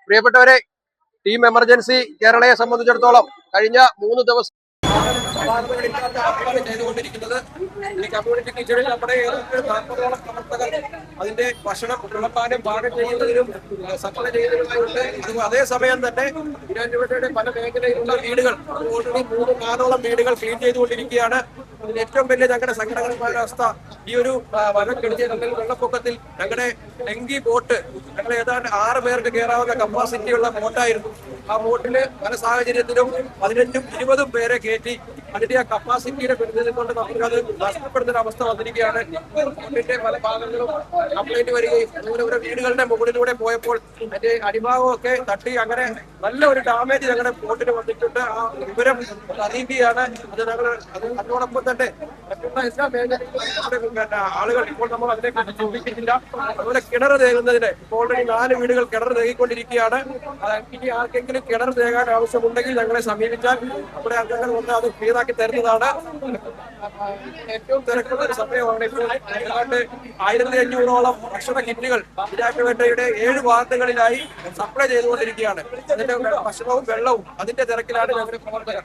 പ്രിയപ്പെട്ടവരെ, team emergency കേരളയെ സംബന്ധിച്ചിടത്തോളം കഴിഞ്ഞ 3 ദിവസം ചെയ്തുകൊണ്ടിരിക്കുന്നത് ഈ കമ്മ്യൂണിറ്റി കിച്ചണിൽ നമ്മുടെ 40ഓളം പ്രവർത്തകർ അതിന്റെ ഭക്ഷണം വിളമ്പാനും പാകം ചെയ്യുന്നതിനും സപ്ലൈ ചെയ്യുന്നതിനുമായിട്ട് അതേസമയം തന്നെ ഇരാറ്റുപേട്ടയുടെ പല മേഖലയിലുള്ള വീടുകൾ ഓൾറെഡി 3-4ഓളം വീടുകൾ ക്ലീൻ ചെയ്തുകൊണ്ടിരിക്കുകയാണ്. അതിന് ഏറ്റവും വലിയ ഞങ്ങളുടെ സങ്കടകരമായ അവസ്ഥ ഈ ഒരു മഴക്കെടുതിയ വെള്ളപ്പൊക്കത്തിൽ ഞങ്ങളുടെ ഡെങ്കി ബോട്ട് ഞങ്ങൾ ഏതാണ്ട് 6 പേർക്ക് കയറാവുന്ന കപ്പാസിറ്റിയുള്ള ബോട്ടായിരുന്നു. ആ ബോട്ടില് പല സാഹചര്യത്തിലും 15-20 പേരെ കയറ്റി അതിന്റെ ആ കപ്പാസിറ്റിയുടെ പരിധിയിൽ കൊണ്ട് നമുക്കത് നഷ്ടപ്പെടുന്ന അവസ്ഥ വന്നിരിക്കുകയാണ്. ബോട്ടിന്റെ പല ഭാഗങ്ങളും കംപ്ലൈന്റ് വരികയും അതുപോലെ ഓരോ വീടുകളുടെ മുകളിലൂടെ പോയപ്പോൾ അതിന്റെ അടിഭാഗമൊക്കെ തട്ടി അങ്ങനെ നല്ല ഒരു ഡാമേജ് ഞങ്ങളുടെ ബോട്ടിന് വന്നിട്ടുണ്ട്. ആ വിവരം അറിയിക്കുകയാണ്. അത് ഞങ്ങൾ അതോടൊപ്പം തന്നെ മറ്റുള്ള എല്ലാ മേഖലയിലും ആളുകൾ ഇപ്പോൾ നമ്മൾ അതിനെക്കുറിച്ച് ചിന്തിക്കുന്നില്ല. അതുപോലെ കിണർ തേകുന്നതിന് ഇപ്പോൾ ഓൾറെഡി 4 വീടുകൾ കിണർ തേകിക്കൊണ്ടിരിക്കുകയാണ്. ഇനി ആർക്കെങ്കിലും കിണർ തേകാൻ ആവശ്യമുണ്ടെങ്കിൽ ഞങ്ങളെ സമീപിച്ചാൽ നമ്മുടെ അംഗങ്ങൾ വന്ന് അത് ക്ലിയറാക്കി തരുന്നതാണ്. ഏറ്റവും തിരക്കുള്ള ഒരു സമയമാണ് ഇപ്പോൾ. ഏതാണ്ട് 1500ഓളം ഭക്ഷണ കിറ്റുകൾ ഇരാറ്റുപേട്ടയുടെ 7 വാർഡുകളിലായി സപ്ലൈ ചെയ്തുകൊണ്ടിരിക്കുകയാണ്. അതിന്റെ ഭക്ഷണവും വെള്ളവും അതിന്റെ തിരക്കിലാണ് ഞങ്ങളുടെ പ്രവർത്തകർ.